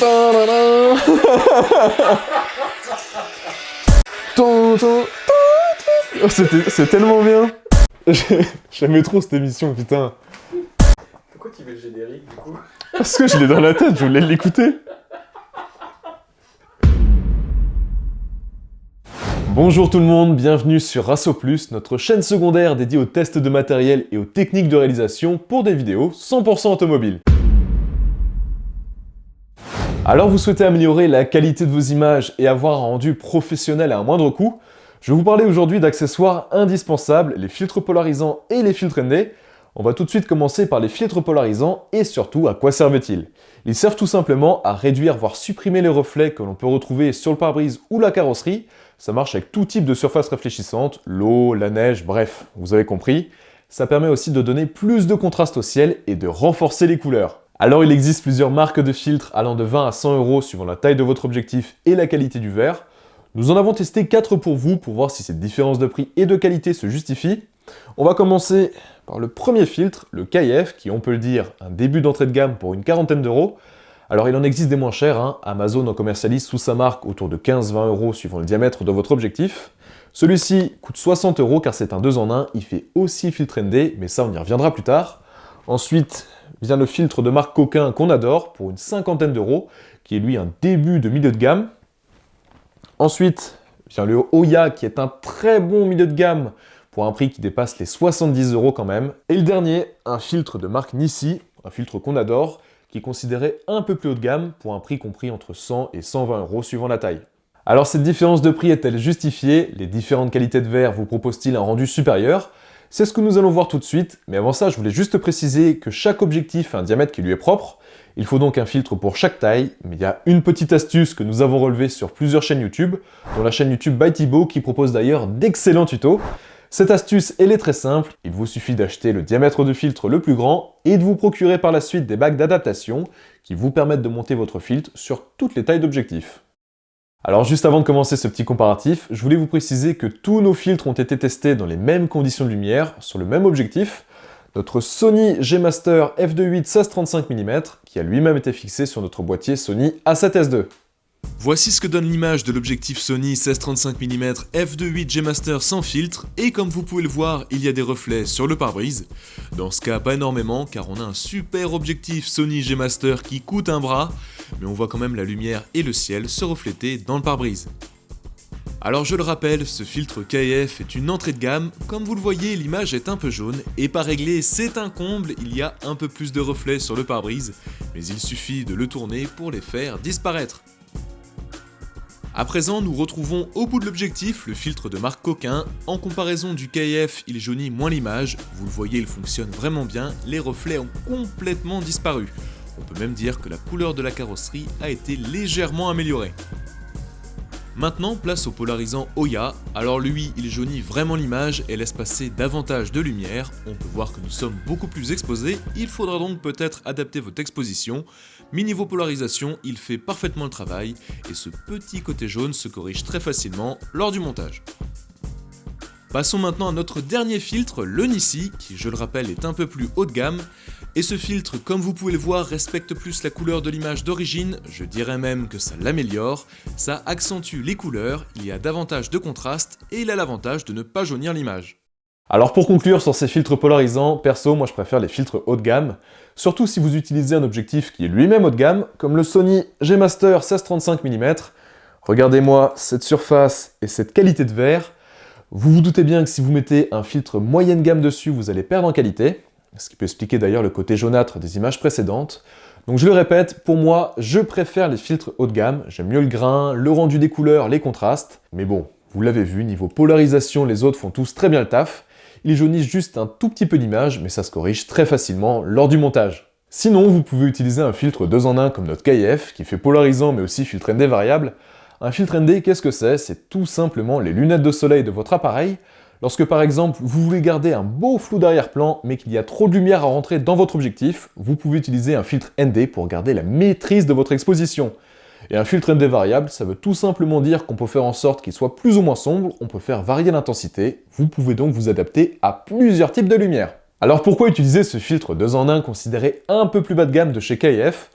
Oh, c'est tellement bien. J'aimais trop cette émission, putain. Pourquoi tu mets le générique du coup? Parce que je l'ai dans la tête, je voulais l'écouter. Bonjour tout le monde, bienvenue sur Rasso+, notre chaîne secondaire dédiée aux tests de matériel et aux techniques de réalisation pour des vidéos 100% automobiles. Alors vous souhaitez améliorer la qualité de vos images et avoir un rendu professionnel à un moindre coût? Je vais vous parler aujourd'hui d'accessoires indispensables, les filtres polarisants et les filtres ND. On va tout de suite commencer par les filtres polarisants et surtout à quoi servent-ils? Ils servent tout simplement à réduire voire supprimer les reflets que l'on peut retrouver sur le pare-brise ou la carrosserie. Ça marche avec tout type de surface réfléchissante, l'eau, la neige, bref, vous avez compris. Ça permet aussi de donner plus de contraste au ciel et de renforcer les couleurs. Alors il existe plusieurs marques de filtres allant de 20 à 100 € suivant la taille de votre objectif et la qualité du verre. Nous en avons testé 4 pour vous pour voir si cette différence de prix et de qualité se justifie. On va commencer par le premier filtre, le KF, qui on peut le dire un début d'entrée de gamme pour une quarantaine d'euros. Alors il en existe des moins chers, hein. Amazon en commercialise sous sa marque autour de 15-20 € suivant le diamètre de votre objectif. Celui-ci coûte 60 € car c'est un 2 en 1, il fait aussi filtre ND, mais ça on y reviendra plus tard. Ensuite vient le filtre de marque Coquin qu'on adore pour une cinquantaine d'euros, qui est lui un début de milieu de gamme. Ensuite vient le Oya qui est un très bon milieu de gamme pour un prix qui dépasse les 70 € quand même. Et le dernier, un filtre de marque Nissi, un filtre qu'on adore, qui est considéré un peu plus haut de gamme pour un prix compris entre 100 et 120 € suivant la taille. Alors cette différence de prix est-elle justifiée? Les différentes qualités de verre vous proposent-ils un rendu supérieur? C'est ce que nous allons voir tout de suite, mais avant ça je voulais juste préciser que chaque objectif a un diamètre qui lui est propre. Il faut donc un filtre pour chaque taille, mais il y a une petite astuce que nous avons relevée sur plusieurs chaînes YouTube, dont la chaîne YouTube by Thibaut qui propose d'ailleurs d'excellents tutos. Cette astuce, elle est très simple, il vous suffit d'acheter le diamètre de filtre le plus grand et de vous procurer par la suite des bacs d'adaptation qui vous permettent de monter votre filtre sur toutes les tailles d'objectifs. Alors juste avant de commencer ce petit comparatif, je voulais vous préciser que tous nos filtres ont été testés dans les mêmes conditions de lumière, sur le même objectif, notre Sony G-Master f2.8 16-35 mm, qui a lui-même été fixé sur notre boîtier Sony A7S II. Voici ce que donne l'image de l'objectif Sony 16-35 mm f2.8 G-Master sans filtre, et comme vous pouvez le voir, il y a des reflets sur le pare-brise. Dans ce cas, pas énormément, car on a un super objectif Sony G-Master qui coûte un bras, mais on voit quand même la lumière et le ciel se refléter dans le pare-brise. Alors je le rappelle, ce filtre KF est une entrée de gamme, comme vous le voyez l'image est un peu jaune, et pas réglée c'est un comble, il y a un peu plus de reflets sur le pare-brise, mais il suffit de le tourner pour les faire disparaître. À présent, nous retrouvons au bout de l'objectif le filtre de marque Coquin. En comparaison du KF, il jaunit moins l'image. Vous le voyez, il fonctionne vraiment bien. Les reflets ont complètement disparu. On peut même dire que la couleur de la carrosserie a été légèrement améliorée. Maintenant, place au polarisant Oya. Alors lui, il jaunit vraiment l'image et laisse passer davantage de lumière. On peut voir que nous sommes beaucoup plus exposés. Il faudra donc peut-être adapter votre exposition. Mais niveau polarisation, il fait parfaitement le travail. Et ce petit côté jaune se corrige très facilement lors du montage. Passons maintenant à notre dernier filtre, le Nissi, qui je le rappelle est un peu plus haut de gamme. Et ce filtre, comme vous pouvez le voir, respecte plus la couleur de l'image d'origine, je dirais même que ça l'améliore, ça accentue les couleurs, il y a davantage de contraste et il a l'avantage de ne pas jaunir l'image. Alors pour conclure sur ces filtres polarisants, perso moi je préfère les filtres haut de gamme, surtout si vous utilisez un objectif qui est lui-même haut de gamme, comme le Sony G-Master 16-35 mm. Regardez-moi cette surface et cette qualité de verre. Vous vous doutez bien que si vous mettez un filtre moyenne gamme dessus, vous allez perdre en qualité. Ce qui peut expliquer d'ailleurs le côté jaunâtre des images précédentes. Donc je le répète, pour moi, je préfère les filtres haut de gamme, j'aime mieux le grain, le rendu des couleurs, les contrastes. Mais bon, vous l'avez vu, niveau polarisation, les autres font tous très bien le taf. Ils jaunissent juste un tout petit peu d'image, mais ça se corrige très facilement lors du montage. Sinon, vous pouvez utiliser un filtre 2 en 1 comme notre KF, qui fait polarisant mais aussi filtre ND variable. Un filtre ND, qu'est-ce que c'est? C'est tout simplement les lunettes de soleil de votre appareil. Lorsque par exemple vous voulez garder un beau flou d'arrière-plan mais qu'il y a trop de lumière à rentrer dans votre objectif, vous pouvez utiliser un filtre ND pour garder la maîtrise de votre exposition. Et un filtre ND variable, ça veut tout simplement dire qu'on peut faire en sorte qu'il soit plus ou moins sombre, on peut faire varier l'intensité, vous pouvez donc vous adapter à plusieurs types de lumière. Alors pourquoi utiliser ce filtre 2 en 1 considéré un peu plus bas de gamme de chez KF?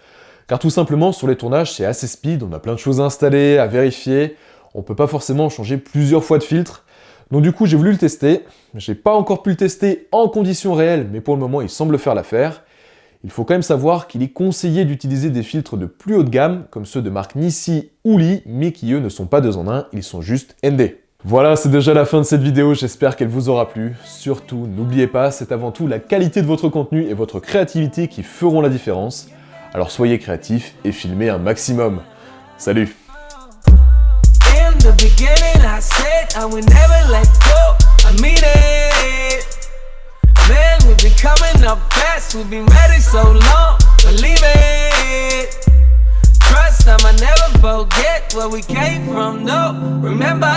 Car tout simplement, sur les tournages, c'est assez speed, on a plein de choses à installer, à vérifier, on peut pas forcément changer plusieurs fois de filtre. Donc du coup, j'ai voulu le tester. J'ai pas encore pu le tester en conditions réelles, mais pour le moment, il semble faire l'affaire. Il faut quand même savoir qu'il est conseillé d'utiliser des filtres de plus haut de gamme, comme ceux de marque Nissi ou Lee, mais qui eux ne sont pas 2 en 1, ils sont juste ND. Voilà, c'est déjà la fin de cette vidéo, j'espère qu'elle vous aura plu. Surtout, n'oubliez pas, c'est avant tout la qualité de votre contenu et votre créativité qui feront la différence. Alors soyez créatifs et filmez un maximum. Salut! In the beginning, I said I would never let go. I mean it. Man, we've been coming up fast. We've been ready so long. Believe it. Trust time, I never forget where we came from. No, remember.